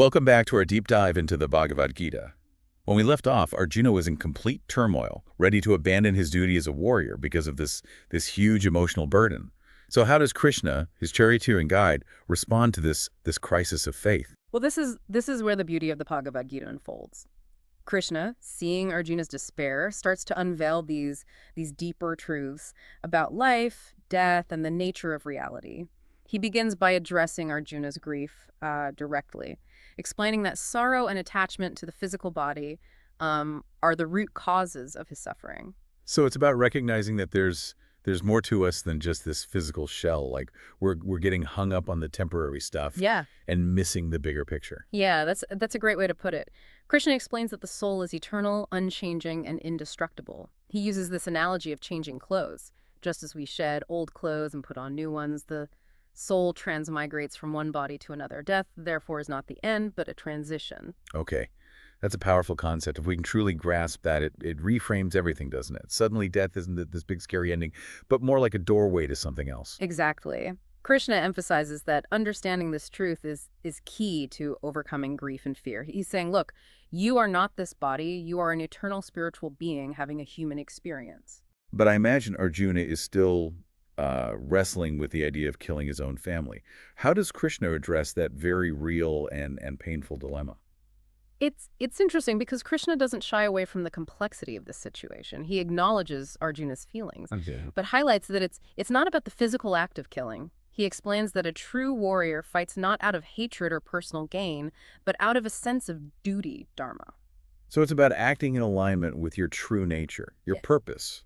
Welcome back to our deep dive into the Bhagavad Gita. When we left off, Arjuna was in complete turmoil, ready to abandon his duty as a warrior because of this huge emotional burden. So how does Krishna, his charioteer and guide, respond to this crisis of faith? Well, this is where the beauty of the Bhagavad Gita unfolds. Krishna, seeing Arjuna's despair, starts to unveil these deeper truths about life, death, and the nature of reality. He begins by addressing Arjuna's grief directly, explaining that sorrow and attachment to the physical body are the root causes of his suffering. So it's about recognizing that there's more to us than just this physical shell. Like we're getting hung up on the temporary stuff, Yeah. and missing the bigger picture. Yeah, that's a great way to put it. Krishna explains that the soul is eternal, unchanging, and indestructible. He uses this analogy of changing clothes. Just as we shed old clothes and put on new ones, the soul transmigrates from one body to another. Death, therefore, is not the end, but a transition. Okay, that's a powerful concept. If we can truly grasp that, it reframes everything, doesn't it? Suddenly death isn't this big scary ending, but more like a doorway to something else. Exactly. Krishna emphasizes that understanding this truth is key to overcoming grief and fear. He's saying, look, you are not this body. You are an eternal spiritual being having a human experience. But I imagine Arjuna is still wrestling with the idea of killing his own family. How does Krishna address that very real and painful dilemma? It's interesting because Krishna doesn't shy away from the complexity of this situation. He acknowledges Arjuna's feelings, but highlights that it's not about the physical act of killing. He explains that a true warrior fights not out of hatred or personal gain, but out of a sense of duty, dharma. So it's about acting in alignment with your true nature, your purpose,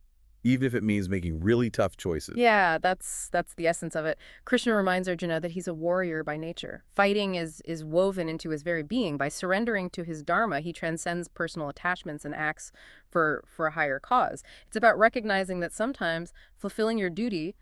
even if it means making really tough choices. Yeah, that's the essence of it. Krishna reminds Arjuna that he's a warrior by nature. Fighting is woven into his very being. By surrendering to his dharma, he transcends personal attachments and acts for a higher cause. It's about recognizing that sometimes fulfilling your duty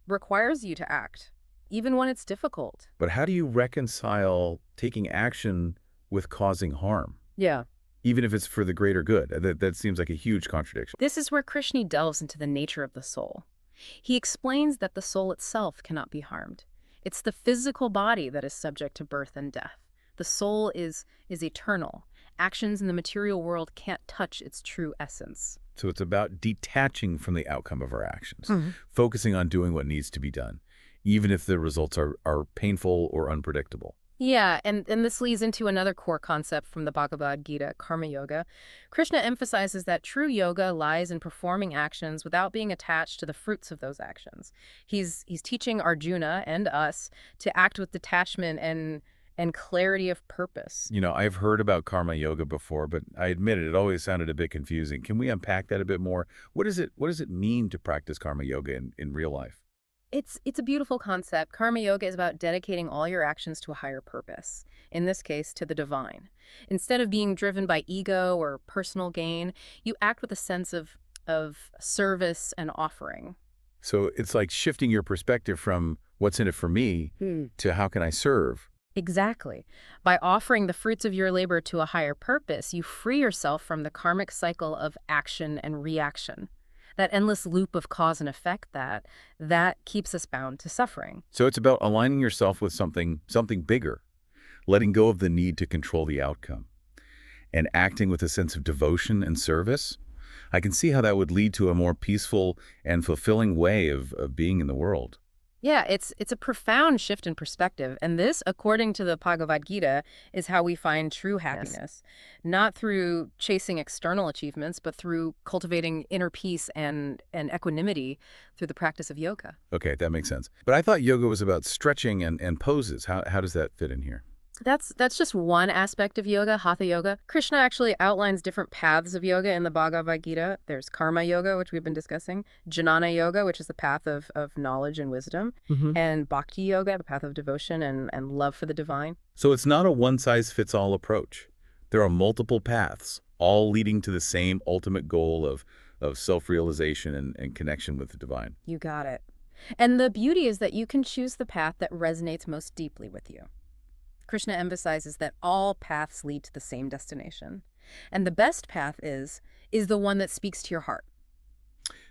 requires you to act, even when it's difficult. But how do you reconcile taking action with causing harm? Yeah. Even if it's for the greater good? That seems like a huge contradiction. This is where Krishna delves into the nature of the soul. He explains that the soul itself cannot be harmed. It's the physical body that is subject to birth and death. The soul is eternal. Actions in the material world can't touch its true essence. So it's about detaching from the outcome of our actions, focusing on doing what needs to be done, even if the results are painful or unpredictable. Yeah, and this leads into another core concept from the Bhagavad Gita, karma yoga. Krishna emphasizes that true yoga lies in performing actions without being attached to the fruits of those actions. He's teaching Arjuna and us to act with detachment and clarity of purpose. You know, I've heard about karma yoga before, but I admit it always sounded a bit confusing. Can we unpack that a bit more? What does it mean to practice karma yoga in real life? It's a beautiful concept. Karma yoga is about dedicating all your actions to a higher purpose, in this case, to the divine. Instead of being driven by ego or personal gain, you act with a sense of service and offering. So it's like shifting your perspective from what's in it for me to how can I serve? Exactly. By offering the fruits of your labor to a higher purpose, you free yourself from the karmic cycle of action and reaction. That endless loop of cause and effect that keeps us bound to suffering. So it's about aligning yourself with something bigger, letting go of the need to control the outcome, and acting with a sense of devotion and service. I can see how that would lead to a more peaceful and fulfilling way of being in the world. Yeah, it's a profound shift in perspective. And this, according to the Bhagavad Gita, is how we find true happiness. Not through chasing external achievements, but through cultivating inner peace and equanimity through the practice of yoga. Okay, that makes sense. But I thought yoga was about stretching and poses. How does that fit in here? That's just one aspect of yoga, hatha yoga. Krishna actually outlines different paths of yoga in the Bhagavad Gita. There's karma yoga, which we've been discussing, jnana yoga, which is the path of knowledge and wisdom, and bhakti yoga, the path of devotion and love for the divine. So it's not a one-size-fits-all approach. There are multiple paths, all leading to the same ultimate goal of self-realization and connection with the divine. You got it. And the beauty is that you can choose the path that resonates most deeply with you. Krishna emphasizes that all paths lead to the same destination. And the best path is the one that speaks to your heart.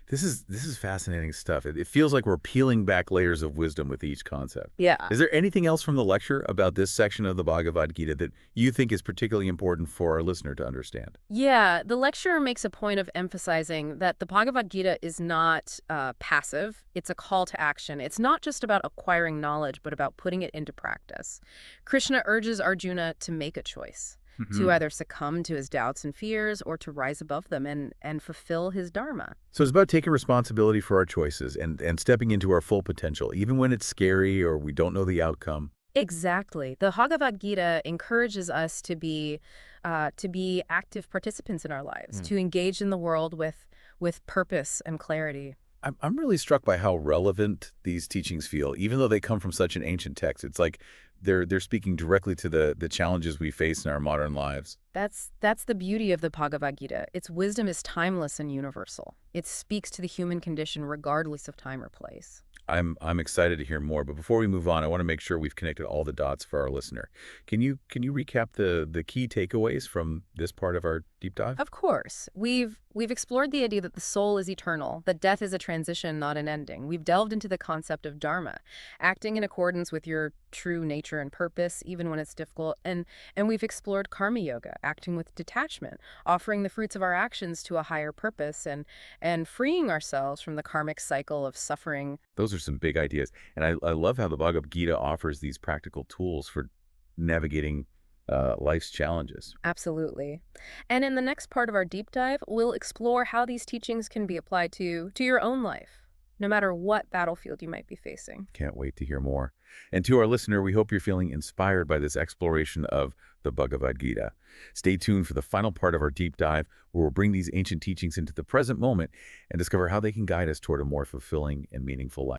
This is fascinating stuff. It feels like we're peeling back layers of wisdom with each concept. Yeah. Is there anything else from the lecture about this section of the Bhagavad Gita that you think is particularly important for our listener to understand? Yeah, the lecturer makes a point of emphasizing that the Bhagavad Gita is not passive. It's a call to action. It's not just about acquiring knowledge, but about putting it into practice. Krishna urges Arjuna to make a choice, to either succumb to his doubts and fears or to rise above them and fulfill his dharma. So it's about taking responsibility for our choices and stepping into our full potential, even when it's scary or we don't know the outcome. Exactly. The Bhagavad Gita encourages us to be active participants in our lives, to engage in the world with purpose and clarity. I'm really struck by how relevant these teachings feel, even though they come from such an ancient text. It's like they're speaking directly to the challenges we face in our modern lives. That's the beauty of the Bhagavad Gita. Its wisdom is timeless and universal. It speaks to the human condition regardless of time or place. I'm excited to hear more, but before we move on, I want to make sure we've connected all the dots for our listener. Can you recap the key takeaways from this part of our deep dive? Of course. We've explored the idea that the soul is eternal, that death is a transition, not an ending. We've delved into the concept of dharma, acting in accordance with your true nature and purpose, even when it's difficult. And we've explored karma yoga, acting with detachment, offering the fruits of our actions to a higher purpose and freeing ourselves from the karmic cycle of suffering. Those are some big ideas. And I love how the Bhagavad Gita offers these practical tools for navigating life's challenges. Absolutely. And in the next part of our deep dive, we'll explore how these teachings can be applied to your own life, no matter what battlefield you might be facing. Can't wait to hear more. And to our listener, we hope you're feeling inspired by this exploration of the Bhagavad Gita. Stay tuned for the final part of our deep dive, where we'll bring these ancient teachings into the present moment and discover how they can guide us toward a more fulfilling and meaningful life.